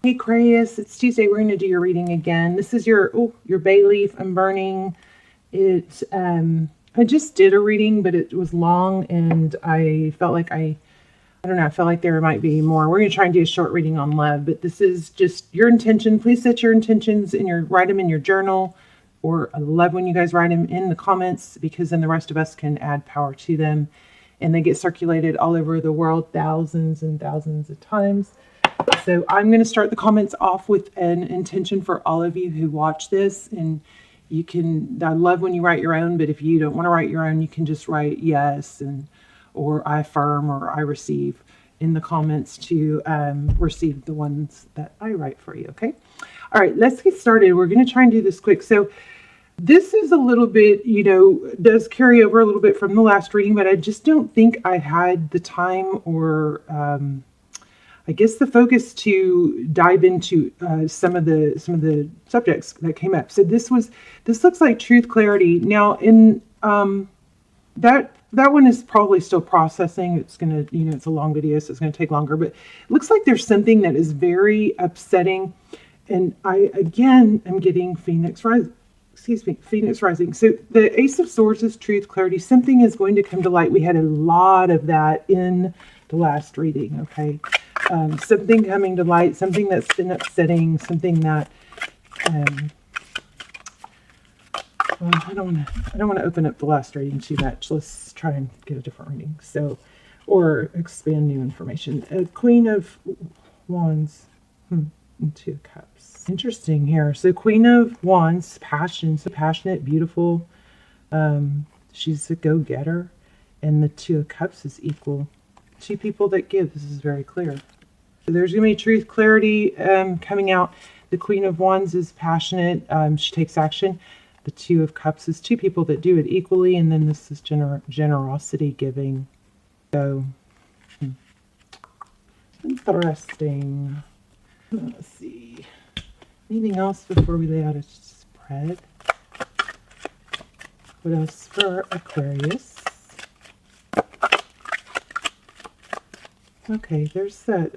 Hey Aquarius, it's Tuesday. We're going to do your reading again. This is your bay leaf. I'm burning it. I just did a reading, but it was long, and I felt like I don't know. I felt like there might be more. We're going to try and do a short reading on love, but this is just your intention. Please set your intentions and write them in your journal, or I love when you guys write them in the comments, because then the rest of us can add power to them, and they get circulated all over the world thousands and thousands of times. So I'm going to start the comments off with an intention for all of you who watch this. And you can, I love when you write your own, but if you don't want to write your own, you can just write yes, or I affirm, or I receive in the comments to receive the ones that I write for you. Okay. All right, let's get started. We're going to try and do this quick. So this is a little bit, does carry over a little bit from the last reading, but I just don't think I had the time or, I guess the focus to dive into some of the subjects that came up. So this looks like truth clarity. Now in that one is probably still processing. It's gonna, it's a long video, so it's gonna take longer. But it looks like there's something that is very upsetting, and I again am getting Phoenix Rising. Phoenix Rising. So the Ace of Swords is truth clarity. Something is going to come to light. We had a lot of that in the last reading. Okay. Something coming to light, something that's been upsetting, something that well, I don't want to open up the last reading too much. Let's try and get a different reading. So, or expand new information. Queen of Wands, and Two of Cups. Interesting here. So Queen of Wands, passion, so passionate, beautiful. She's a go-getter, and the Two of Cups is equal. Two people that give. This is very clear. So there's going to be truth, clarity coming out. The Queen of Wands is passionate. She takes action. The Two of Cups is two people that do it equally. And then this is generosity, giving. So, interesting. Let's see. Anything else before we lay out a spread? What else for Aquarius? Okay, there's that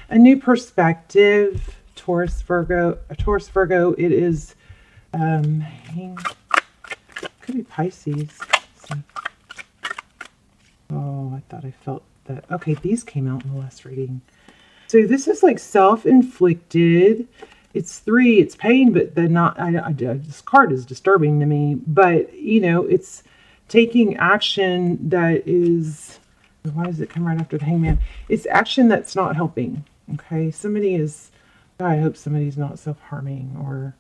a new perspective. Taurus Virgo. It is could be Pisces. Oh, I thought I felt that. Okay, these came out in the last reading. So this is like self-inflicted. It's 3. It's pain, but they're not. This card is disturbing to me. But it's taking action that is. Why does it come right after the Hangman? It's action that's not helping. Okay, I hope somebody's not self-harming, or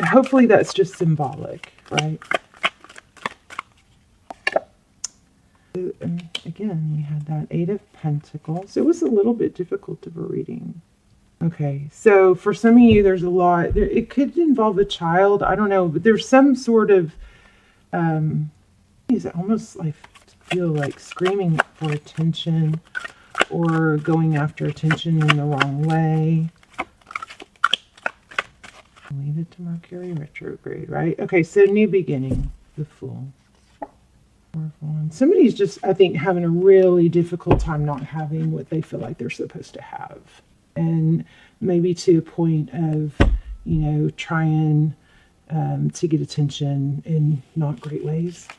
hopefully that's just symbolic, right? So, again, we had that 8 of Pentacles. It was a little bit difficult of a reading. Okay, so for some of you, there's a lot. It could involve a child. I don't know, but there's some sort of. Is it almost like? Feel like screaming for attention or going after attention in the wrong way. Leave it to Mercury retrograde, right? Okay, so new beginning, the Fool. Somebody's just, I think, having a really difficult time not having what they feel like they're supposed to have. And maybe to a point of, trying to get attention in not great ways.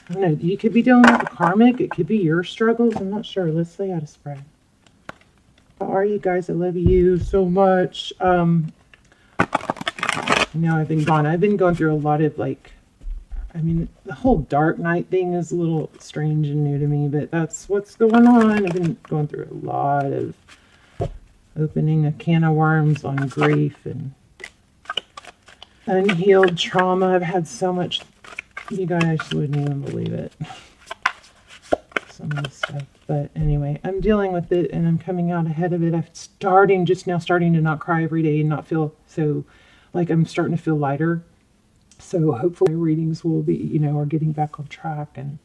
I don't know. You could be dealing with a karmic. It could be your struggles. I'm not sure. Let's lay out a spread. How are you guys? I love you so much. I've been going through a lot of the whole Dark Night thing is a little strange and new to me, but that's what's going on. I've been going through a lot of opening a can of worms on grief and unhealed trauma. I've had so much. You guys wouldn't even believe it. Some of this stuff. But anyway, I'm dealing with it and I'm coming out ahead of it. I'm just now starting to not cry every day and not feel so like I'm starting to feel lighter. So hopefully my readings will be, are getting back on track. And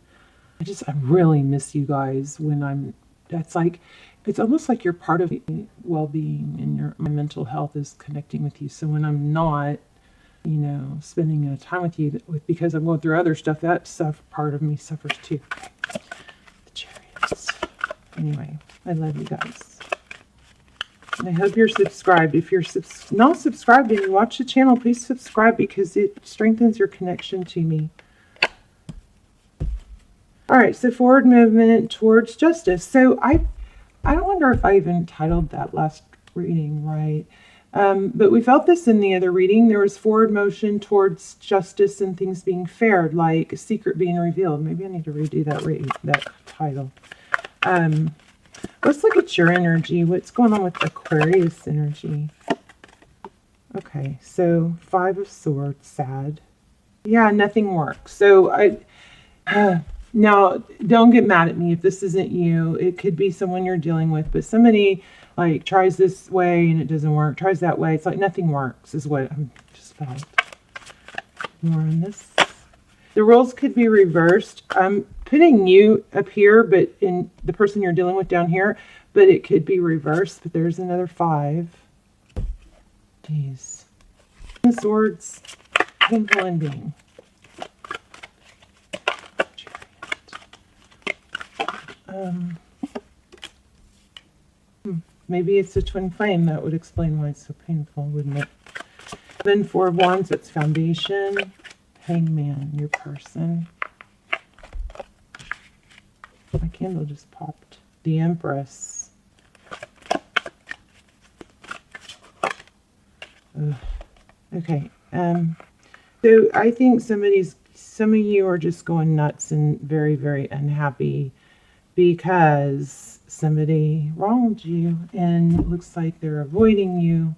I really miss you guys when it's almost like you're part of well-being, and my mental health is connecting with you. So when I'm not, spending time with you because I'm going through other stuff, that part of me suffers too. The Chariots. Anyway, I love you guys. And I hope you're subscribed. If you're not subscribed and you watch the channel, please subscribe because it strengthens your connection to me. All right, so forward movement towards justice. So I don't wonder if I even titled that last reading right. But we felt this in the other reading. There was forward motion towards justice and things being fair, like a secret being revealed. Maybe I need to redo that title. Let's look at your energy. What's going on with Aquarius energy? Okay, so 5 of Swords, sad. Yeah, nothing works. So now, don't get mad at me if this isn't you. It could be someone you're dealing with, but somebody like tries this way and it doesn't work, tries that way. It's like nothing works is what I'm just felt. More on this. The roles could be reversed. I'm putting you up here, but in the person you're dealing with down here, but it could be reversed. But there's another 5. Jeez. The Swords, painful ending. Maybe it's a twin flame. That would explain why it's so painful, wouldn't it? Then 4 of Wands, that's foundation. Hangman, your person. My candle just popped. The Empress. Ugh. Okay. So I think some of you are just going nuts and very, very unhappy because somebody wronged you and it looks like they're avoiding you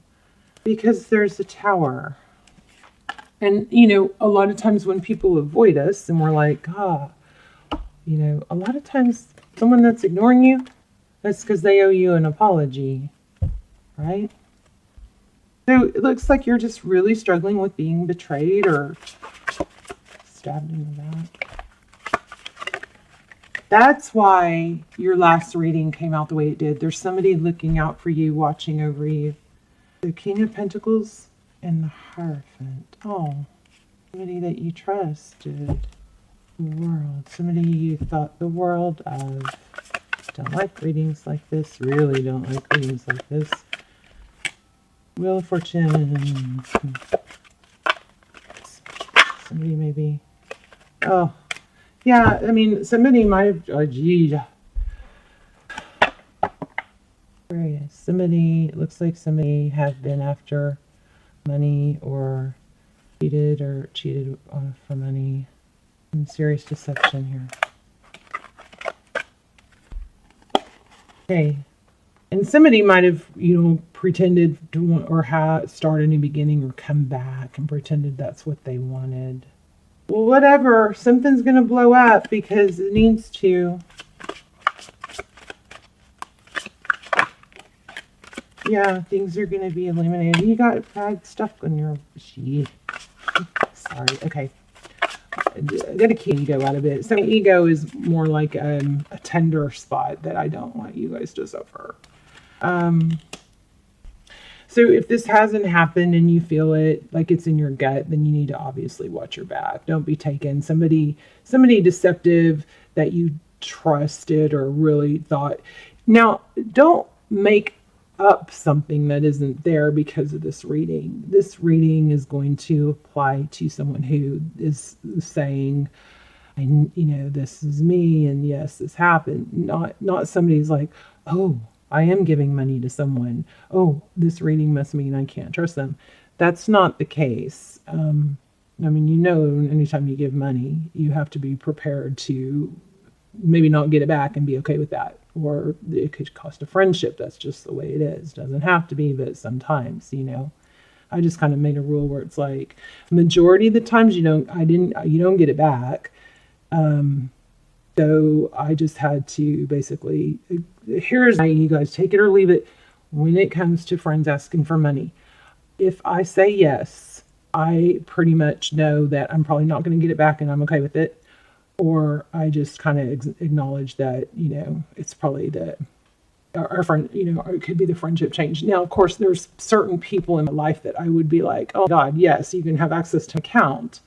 because there's a Tower. And, you know, a lot of times when people avoid us and we're like, you know, a lot of times someone that's ignoring you, that's because they owe you an apology, right? So it looks like you're just really struggling with being betrayed or stabbed in the back. That's why your last reading came out the way it did. There's somebody looking out for you, watching over you. The King of Pentacles and the Hierophant. Oh, somebody that you trusted. The World. Somebody you thought the world of. Don't like readings like this. Really don't like readings like this. Wheel of Fortune. Somebody maybe. Oh, yeah. I mean, somebody might have. Oh, gee. Somebody. It looks like somebody had been after money or cheated on for money. Some serious deception here. Okay. And somebody might have, you know, pretended to want or start a new beginning or come back and pretended that's what they wanted. Well, whatever. Something's going to blow up because it needs to. Yeah, things are going to be eliminated. You got bad stuff on your sheet. Sorry. Okay. I got to keep ego out of it. So ego is more like a tender spot that I don't want you guys to suffer. So if this hasn't happened and you feel it like it's in your gut, then you need to obviously watch your back. Don't be taken. Somebody deceptive that you trusted or really thought. Now, don't make up something that isn't there because of this reading. This reading is going to apply to someone who is saying, you know, this is me and yes, this happened. Not somebody's like, oh, I am giving money to someone. Oh, this reading must mean I can't trust them. That's not the case. I mean, you know, anytime you give money, you have to be prepared to maybe not get it back and be okay with that. Or it could cost a friendship. That's just the way it is. Doesn't have to be, but sometimes, you know. I just kind of made a rule where it's like majority of the times you don't get it back. So I just had to basically, here's you guys take it or leave it when it comes to friends asking for money. If I say yes, I pretty much know that I'm probably not going to get it back and I'm okay with it. Or I just kind of acknowledge that, you know, it's probably that our friend, you know, or it could be the friendship change. Now, of course, there's certain people in my life that I would be like, oh God, yes, you can have access to an account.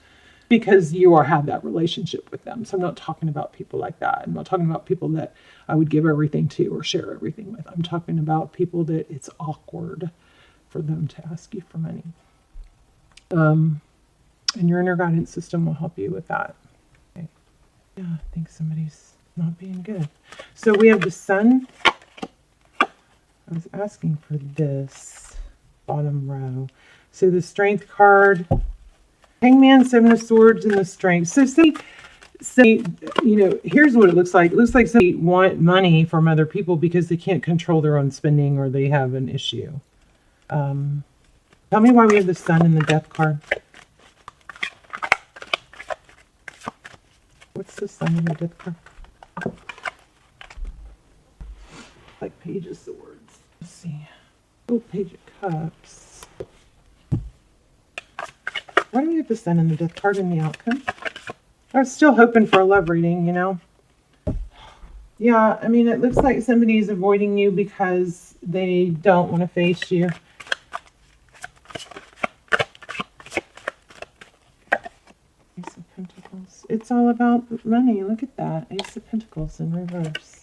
because you have that relationship with them. So I'm not talking about people like that. I'm not talking about people that I would give everything to or share everything with. I'm talking about people that it's awkward for them to ask you for money. And your inner guidance system will help you with that. Okay. Yeah, I think somebody's not being good. So we have the Sun. I was asking for this bottom row. So the Strength card, Hangman, Seven of Swords, and the Strength. So say, here's what it looks like. It looks like somebody want money from other people because they can't control their own spending or they have an issue. Tell me why we have the Sun and the Death card. What's the Sun and the Death card? Like Page of Swords. Let's see. Oh, Page of Cups. Why do we have the Sun and the Death card in the outcome? I was still hoping for a love reading, you know? Yeah, I mean, it looks like somebody's avoiding you because they don't want to face you. Ace of Pentacles. It's all about money. Look at that. Ace of Pentacles in reverse.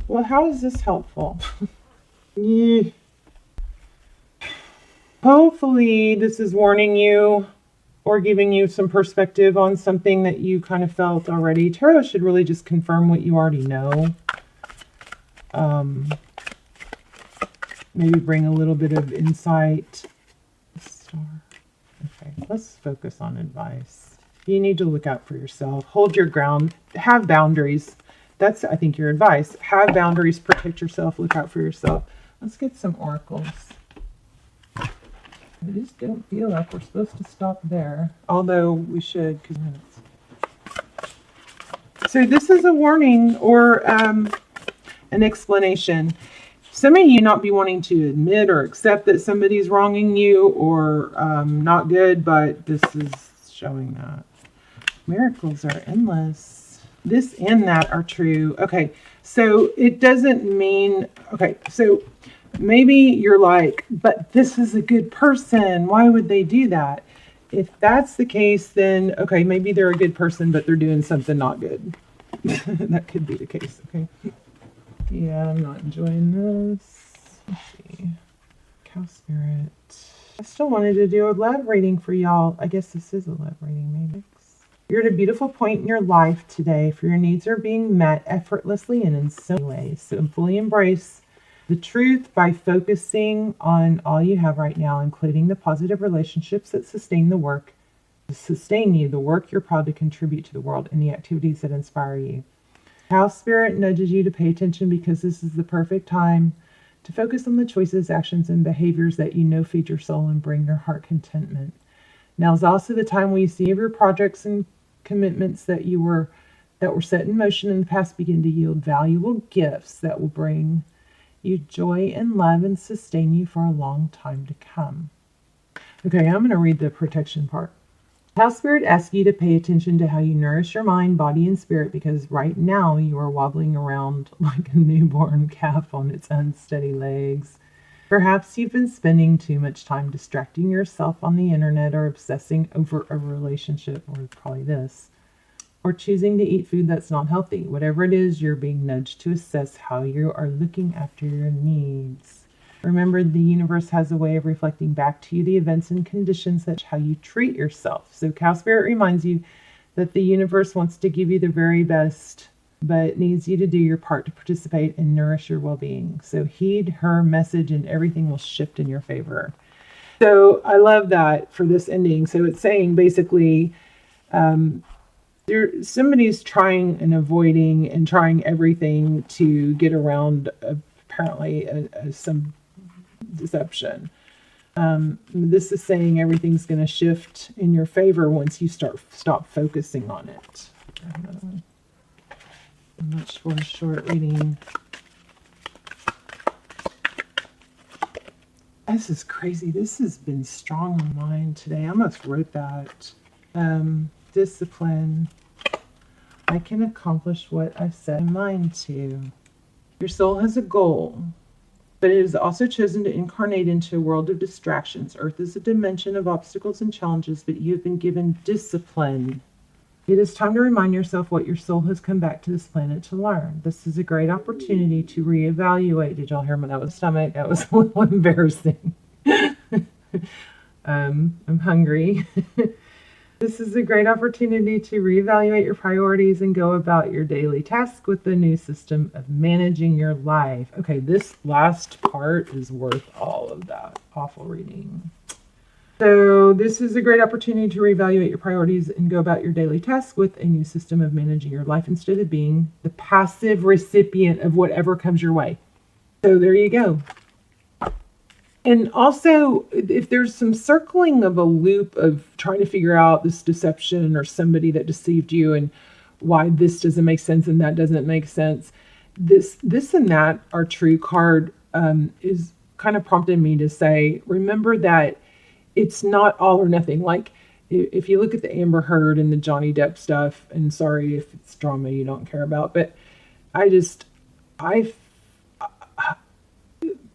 Well, how is this helpful? Yeah. Hopefully this is warning you or giving you some perspective on something that you kind of felt already. Tarot should really just confirm what you already know. Maybe bring a little bit of insight. Star. Okay, let's focus on advice. You need to look out for yourself. Hold your ground. Have boundaries. That's, I think, your advice. Have boundaries. Protect yourself. Look out for yourself. Let's get some oracles. I just don't feel like we're supposed to stop there. Although we should. So this is a warning or an explanation. Some of you not be wanting to admit or accept that somebody's wronging you or not good, but this is showing that. Miracles are endless. This and that are true. Okay, so it doesn't mean, okay, so maybe you're like, but this is a good person. Why would they do that? If that's the case, then, okay, maybe they're a good person, but they're doing something not good. That could be the case, okay? Yeah, I'm not enjoying this. Let's see. Cow Spirit. I still wanted to do a love reading for y'all. I guess this is a love reading, maybe. You're at a beautiful point in your life today, for your needs are being met effortlessly and in so many ways. So fully embrace the truth by focusing on all you have right now, including the positive relationships that sustain the work, sustain you, the work you're proud to contribute to the world, and the activities that inspire you. House Spirit nudges you to pay attention because this is the perfect time to focus on the choices, actions, and behaviors that you know feed your soul and bring your heart contentment. Now is also the time when you see your projects and commitments that were set in motion in the past begin to yield valuable gifts that will bring you joy and love and sustain you for a long time to come. Okay, I'm going to read the protection part. House Spirit asks you to pay attention to how you nourish your mind, body, and spirit because right now you are wobbling around like a newborn calf on its unsteady legs. Perhaps you've been spending too much time distracting yourself on the internet or obsessing over a relationship, or probably this, or choosing to eat food that's not healthy. Whatever it is, you're being nudged to assess how you are looking after your needs. Remember, the universe has a way of reflecting back to you the events and conditions that how you treat yourself. So Cow Spirit reminds you that the universe wants to give you the very best, but needs you to do your part to participate and nourish your well-being. So heed her message and everything will shift in your favor. So I love that for this ending. So it's saying basically somebody's trying and avoiding and trying everything to get around apparently some deception. This is saying everything's going to shift in your favor once you stop focusing on it. Another one. Much for a short reading. This is crazy. This has been strong on mine today. I almost wrote that. Discipline. I can accomplish what I've set my mind to. Your soul has a goal. But it has also chosen to incarnate into a world of distractions. Earth is a dimension of obstacles and challenges, but you have been given discipline. It is time to remind yourself what your soul has come back to this planet to learn. This is a great opportunity to reevaluate. Did y'all hear my stomach? That was a little embarrassing. I'm hungry. This is a great opportunity to reevaluate your priorities and go about your daily tasks with the new system of managing your life. Okay, this last part is worth all of that awful reading. So this is a great opportunity to reevaluate your priorities and go about your daily tasks with a new system of managing your life instead of being the passive recipient of whatever comes your way. So there you go. And also, if there's some circling of a loop of trying to figure out this deception or somebody that deceived you and why this doesn't make sense and that doesn't make sense, this and that are true card is kind of prompting me to say, remember that it's not all or nothing. Like if you look at the Amber Heard and the Johnny Depp stuff, and sorry if it's drama you don't care about, but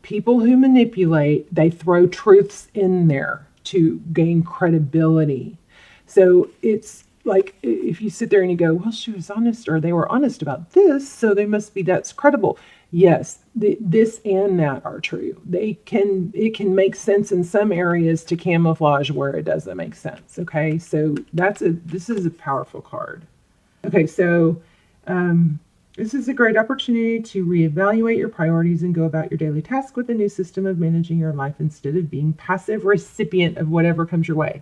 people who manipulate, they throw truths in there to gain credibility. So it's like if you sit there and you go, well, she was honest, or they were honest about this, so that's credible. Yes, this and that are true. It can make sense in some areas to camouflage where it doesn't make sense. Okay, so this is a powerful card. Okay, so this is a great opportunity to reevaluate your priorities and go about your daily tasks with a new system of managing your life instead of being passive recipient of whatever comes your way.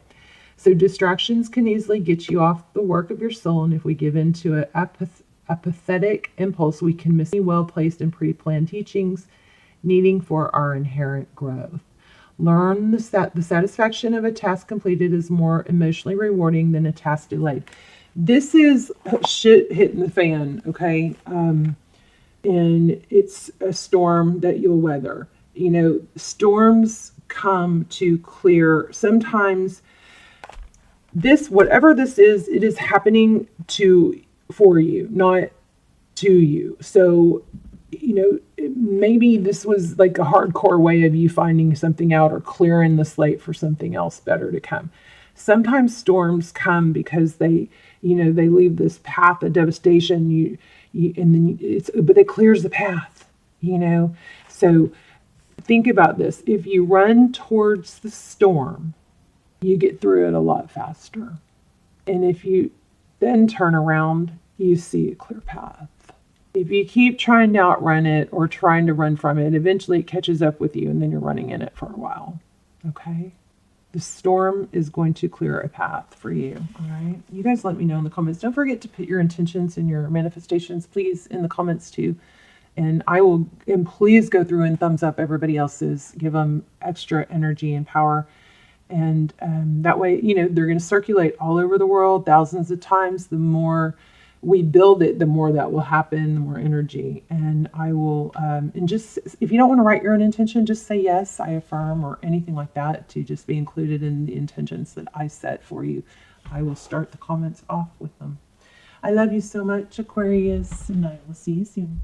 So distractions can easily get you off the work of your soul, and if we give in to a pathetic impulse, we can miss well-placed and pre-planned teachings needing for our inherent growth. Learn the satisfaction of a task completed is more emotionally rewarding than a task delayed. This is shit hitting the fan, okay? And it's a storm that you'll weather. You know, storms come to clear. Sometimes whatever this is, it is happening for you, not to you. So, you know, maybe this was like a hardcore way of you finding something out or clearing the slate for something else better to come. Sometimes storms come because they leave this path of devastation. But it clears the path, you know. So think about this. If you run towards the storm, you get through it a lot faster. And if you then turn around, you see a clear path. If you keep trying to outrun it or trying to run from it, eventually it catches up with you and then you're running in it for a while. Okay? The storm is going to clear a path for you. All right? You guys let me know in the comments. Don't forget to put your intentions and your manifestations, please, in the comments too. And please go through and thumbs up everybody else's. Give them extra energy and power. And that way, you know, they're going to circulate all over the world thousands of times. The more we build it, the more that will happen, the more energy. And I will, and just, if you don't want to write your own intention, just say yes, I affirm, or anything like that to just be included in the intentions that I set for you. I will start the comments off with them. I love you so much, Aquarius, and I will see you soon.